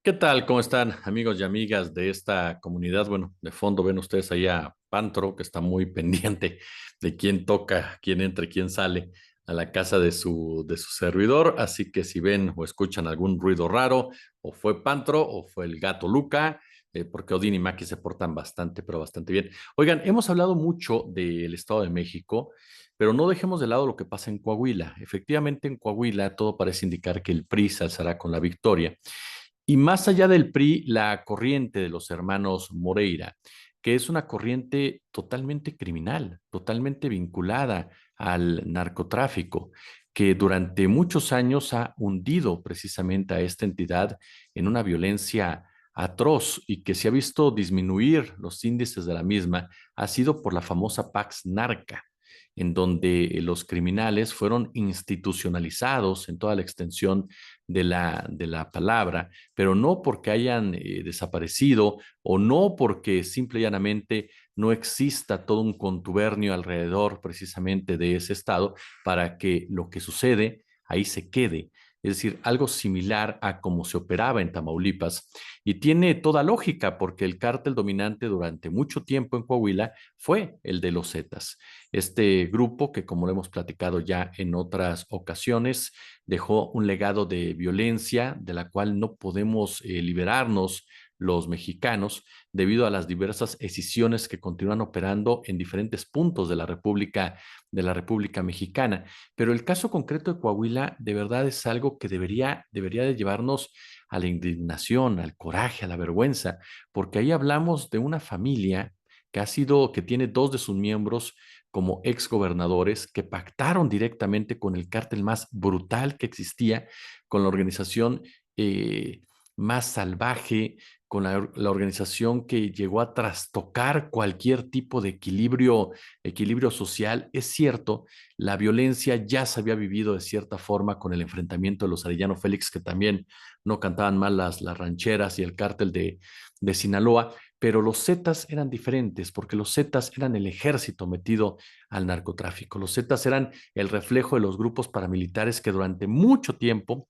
¿Qué tal? ¿Cómo están, amigos y amigas de esta comunidad? Bueno, de fondo ven ustedes ahí a Pantro, que está muy pendiente de quién toca, quién entra y quién sale a la casa de su servidor. Así que si ven o escuchan algún ruido raro, o fue Pantro o fue el gato Luca, porque Odín y Maki se portan bastante, pero bastante bien. Oigan, hemos hablado mucho del Estado de México, pero no dejemos de lado lo que pasa en Coahuila. Efectivamente, en Coahuila todo parece indicar que el PRI se alzará con la victoria. Y más allá del PRI, la corriente de los hermanos Moreira, que es una corriente totalmente criminal, totalmente vinculada al narcotráfico, que durante muchos años ha hundido precisamente a esta entidad en una violencia atroz y que se ha visto disminuir los índices de la misma, ha sido por la famosa Pax Narca, en donde los criminales fueron institucionalizados en toda la extensión de la palabra, pero no porque hayan desaparecido o no porque simple y llanamente no exista todo un contubernio alrededor precisamente de ese estado para que lo que sucede ahí se quede. Es decir, algo similar a cómo se operaba en Tamaulipas. Y tiene toda lógica porque el cártel dominante durante mucho tiempo en Coahuila fue el de los Zetas. Este grupo que, como lo hemos platicado ya en otras ocasiones, dejó un legado de violencia de la cual no podemos liberarnos los mexicanos debido a las diversas escisiones que continúan operando en diferentes puntos de la República Mexicana. Pero el caso concreto de Coahuila de verdad es algo que debería de llevarnos a la indignación, al coraje, a la vergüenza, porque ahí hablamos de una familia que tiene dos de sus miembros como exgobernadores que pactaron directamente con el cártel más brutal que existía, con la organización eh, más salvaje, con la organización que llegó a trastocar cualquier tipo de equilibrio social. Es cierto, la violencia ya se había vivido de cierta forma con el enfrentamiento de los Arellano Félix, que también no cantaban mal las rancheras y el cártel de Sinaloa, pero los Zetas eran diferentes porque los Zetas eran el ejército metido al narcotráfico. Los Zetas eran el reflejo de los grupos paramilitares que durante mucho tiempo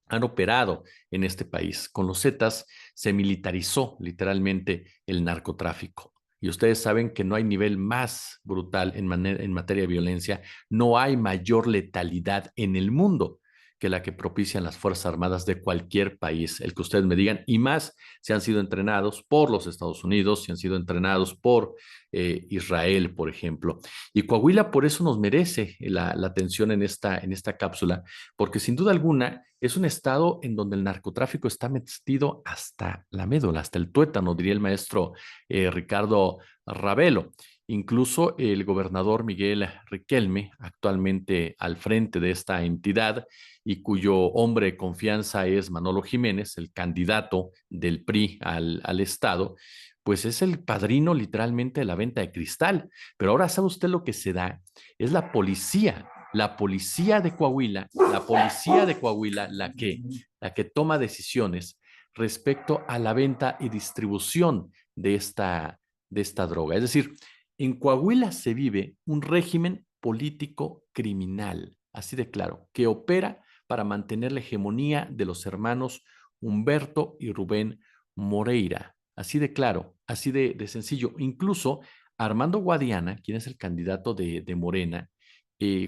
han operado en este país. Con los Zetas se militarizó literalmente el narcotráfico. Y ustedes saben que no hay nivel más brutal en materia de violencia, no hay mayor letalidad en el mundo que la que propician las Fuerzas Armadas de cualquier país, el que ustedes me digan, y más si han sido entrenados por los Estados Unidos, si han sido entrenados por Israel, por ejemplo. Y Coahuila por eso nos merece la atención en esta cápsula, porque sin duda alguna es un estado en donde el narcotráfico está metido hasta la médula, hasta el tuétano, diría el maestro Ricardo Ravelo. Incluso el gobernador Miguel Riquelme, actualmente al frente de esta entidad y cuyo hombre de confianza es Manolo Jiménez, el candidato del PRI al Estado, pues es el padrino literalmente de la venta de cristal. Pero ahora sabe usted lo que se da, es la policía de Coahuila la que toma decisiones respecto a la venta y distribución de esta droga. Es decir, en Coahuila se vive un régimen político criminal, así de claro, que opera para mantener la hegemonía de los hermanos Humberto y Rubén Moreira. Así de claro, así de sencillo. Incluso Armando Guadiana, quien es el candidato de Morena,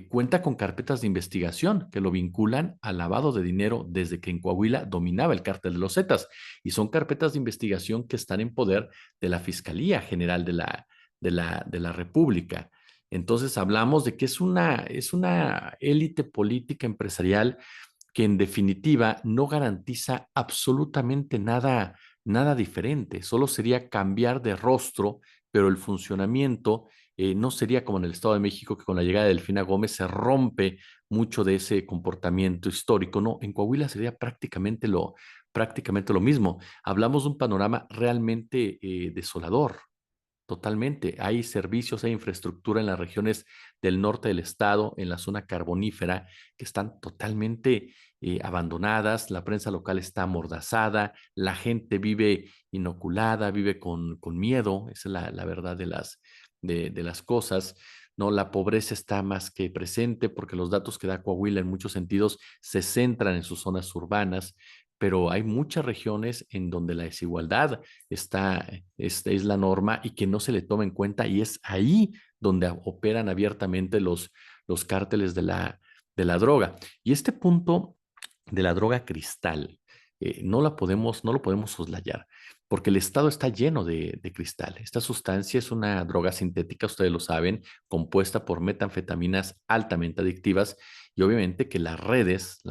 cuenta con carpetas de investigación que lo vinculan al lavado de dinero desde que en Coahuila dominaba el cártel de los Zetas. Y son carpetas de investigación que están en poder de la Fiscalía General de la República. Entonces hablamos de que es una élite política empresarial que en definitiva no garantiza absolutamente nada diferente, solo sería cambiar de rostro, pero el funcionamiento no sería como en el Estado de México, que con la llegada de Delfina Gómez se rompe mucho de ese comportamiento histórico, no, en Coahuila sería prácticamente lo mismo. Hablamos de un panorama realmente desolador. Totalmente. Hay servicios, hay infraestructura en las regiones del norte del estado, en la zona carbonífera, que están totalmente abandonadas. La prensa local está amordazada, la gente vive inoculada, vive con miedo. Esa es la verdad de las cosas. ¿No? La pobreza está más que presente porque los datos que da Coahuila en muchos sentidos se centran en sus zonas urbanas, pero hay muchas regiones en donde la desigualdad es la norma y que no se le toma en cuenta y es ahí donde operan abiertamente los cárteles de la droga. Y este punto de la droga cristal, no lo podemos soslayar, porque el estado está lleno de cristal. Esta sustancia es una droga sintética, ustedes lo saben, compuesta por metanfetaminas altamente adictivas y obviamente que las redes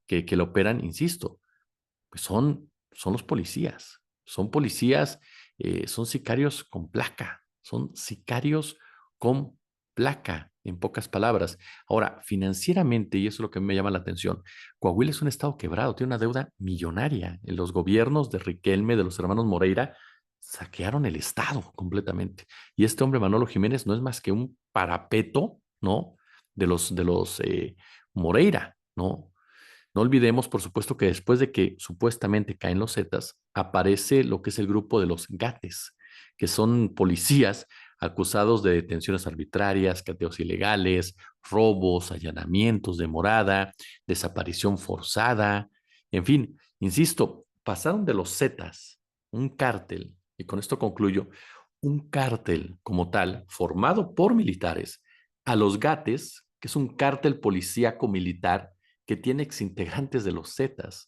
que lo operan, insisto, pues son los policías, son policías, son sicarios con placa, son sicarios con placa, en pocas palabras. Ahora, financieramente, y eso es lo que me llama la atención, Coahuila es un estado quebrado, tiene una deuda millonaria. En los gobiernos de Riquelme, de los hermanos Moreira, saquearon el estado completamente. Y este hombre, Manolo Jiménez, no es más que un parapeto, ¿no? De los Moreira, ¿no? No olvidemos, por supuesto, que después de que supuestamente caen los Zetas, aparece lo que es el grupo de los Gates, que son policías acusados de detenciones arbitrarias, cateos ilegales, robos, allanamientos de morada, desaparición forzada, en fin, insisto, pasaron de los Zetas, un cártel, y con esto concluyo, un cártel como tal, formado por militares, a los Gates, que es un cártel policíaco militar que tiene exintegrantes de los Zetas.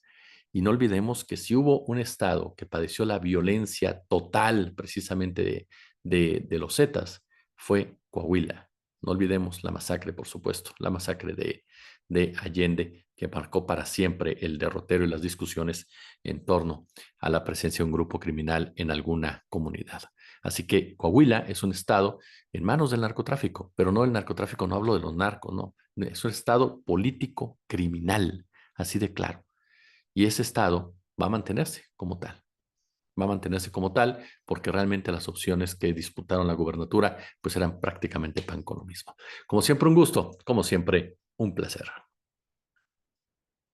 Y no olvidemos que si hubo un estado que padeció la violencia total precisamente de los Zetas, fue Coahuila. No olvidemos la masacre, por supuesto, la masacre de Allende, que marcó para siempre el derrotero y las discusiones en torno a la presencia de un grupo criminal en alguna comunidad. Así que Coahuila es un estado en manos del narcotráfico, pero no el narcotráfico, no hablo de los narcos, no, es un estado político criminal, así de claro. Y ese estado va a mantenerse como tal, va a mantenerse como tal porque realmente las opciones que disputaron la gubernatura pues eran prácticamente pan con lo mismo. Como siempre un gusto, como siempre un placer.